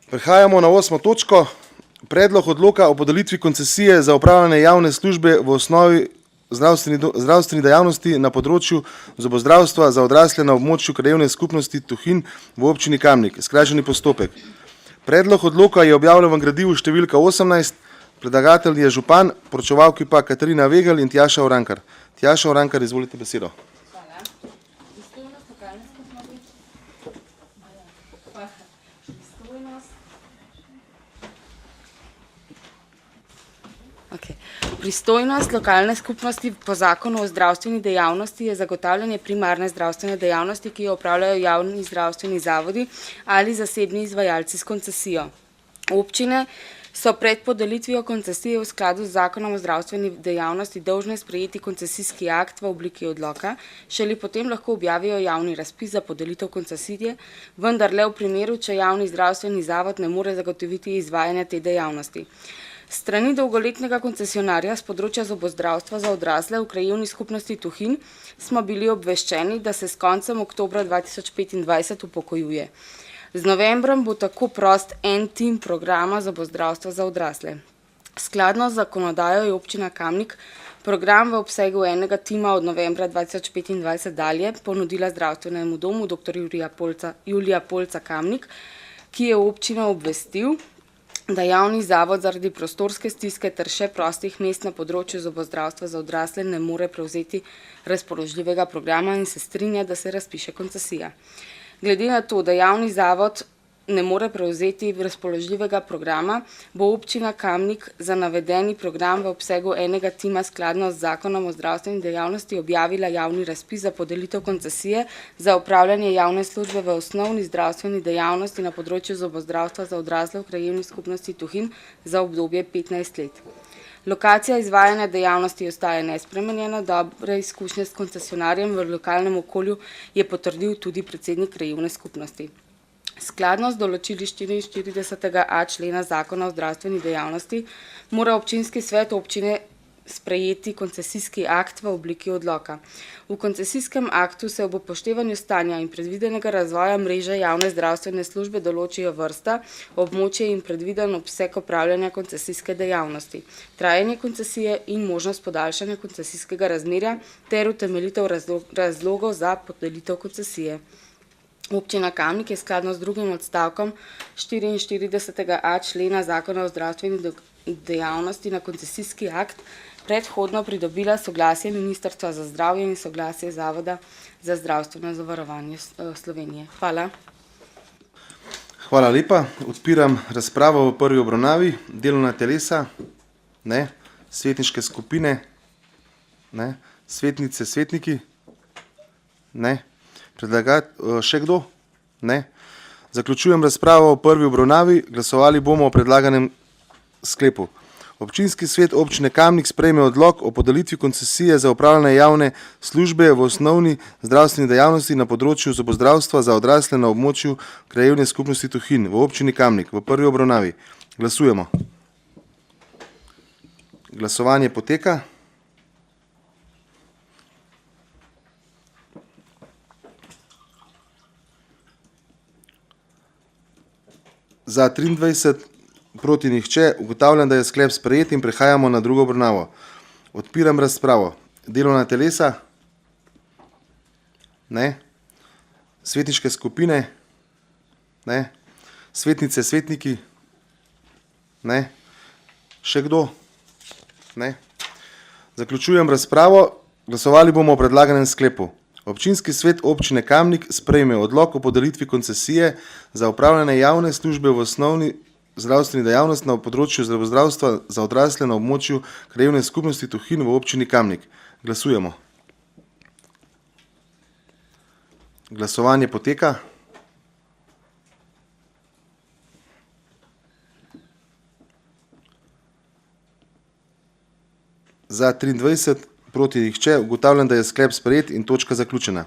Prehajamo na 8. točko. Predlog odloka o podelitvi koncesije za opravljanje javne službe v osnovi zdravstveni dejavnosti na področju zobozdravstva za odrasle na območju krajevne skupnosti Tuhinj v občini Kamnik. Skrajšani postopek. Predlog odloka je objavljen v gradivu številka 18. Predlagatelj je župan, poročevalki pa Katarina Vegel in Tjaša Urankar. Tjaša Urankar, izvolite besedo. Pristojnost lokalne skupnosti po zakonu o zdravstveni dejavnosti je zagotavljanje primarne zdravstvene dejavnosti, ki jo opravljajo javni zdravstveni zavodi ali zasebni izvajalci s koncesijo. Občine so pred podelitvijo koncesije v skladu z zakonom o zdravstveni dejavnosti dolžne sprejeti koncesijski akt v obliki odloka, šele potem lahko objavijo javni razpis za podelitev koncesije, vendar le v primeru, če javni zdravstveni zavod ne more zagotoviti izvajanja te dejavnosti. Strani dolgoletnega koncesionarja z področja zobozdravstva za odrasle v krajevni skupnosti Tuhinj smo bili obveščeni, da se s koncem oktobra 2025 upokojuje. Z novembrom bo tako prost en tim programa zobozdravstva za odrasle. Skladno z zakonodajo je občina Kamnik program v obsegu enega tima od novembra 2025 dalje ponudila zdravstvenemu domu dr. Julija Polca Kamnik, ki je občino obvestil, da javni zavod zaradi prostorske stiske ter še prostih mest na področju zobozdravstva za odrasle ne more prevzeti razpoložljivega programa in se strinja, da se razpiše koncesija. Glede na to, da javni zavod ne more prevzeti razpoložljivega programa, bo občina Kamnik za navedeni program v obsegu enega tima skladno z zakonom o zdravstveni dejavnosti objavila javni razpis za podelitev koncesije za opravljanje javne službe v osnovni zdravstveni dejavnosti na področju zobozdravstva za odrasle v krajevni skupnosti Tuhinj za obdobje 15 let. Lokacija izvajanja dejavnosti ostaja nespremenjena, dobre izkušnje s koncesionarjem v lokalnem okolju je potrdil tudi predsednik krajevne skupnosti. Skladno z določili 44a člena zakona o zdravstveni dejavnosti mora občinski svet občine sprejeti koncesijski akt v obliki odloka. V koncesijskem aktu se ob upoštevanju stanja in predvidenega razvoja mreže javne zdravstvene službe določijo vrsta, območje in predviden obseg opravljanja koncesijske dejavnosti, trajanje koncesije in možnost podaljšanja koncesijskega razmerja ter utemeljitev razlogov za podelitev koncesije. Občina Kamnik je skladno z drugim odstavkom 44a člena zakona o zdravstveni dejavnosti na koncesijski akt predhodno pridobila soglasje Ministrstva za zdravje in soglasje Zavoda za zdravstveno zavarovanje Slovenije. Hvala. Hvala lepa. Odpiram razpravo v prvi obravnavi. Delovna telesa? Ne. Svetniške skupine? Ne. Svetnice, svetniki? Ne. Še kdo? Ne. Zaključujem razpravo v prvi obravnavi. Glasovali bomo o predlaganem sklepu. Občinski svet občine Kamnik sprejme odlok o podelitvi koncesije za opravljanje javne službe v osnovni zdravstveni dejavnosti na področju zobozdravstva za odrasle na območju krajevne skupnosti Tuhinj v občini Kamnik v prvi obravnavi. Glasujemo. Glasovanje poteka. Za 23, proti nihče. Ugotavljam, da je sklep sprejet in prehajamo na drugo obravnavo. Odpiram razpravo. Delovna telesa? Ne. Svetniške skupine? Ne. Svetnice, svetniki? Ne. Še kdo? Ne. Zaključujem razpravo. Glasovali bomo o predlaganem sklepu. Občinski svet občine Kamnik sprejme odlok o podelitvi koncesije za opravljanje javne službe v osnovni zdravstveni dejavnosti na področju zobozdravstva za odrasle na območju krajevne skupnosti Tuhinj v občini Kamnik. Glasujemo. Glasovanje poteka. Za 23, proti nihče. Ugotavljam, da je sklep sprejet in točka zaključena.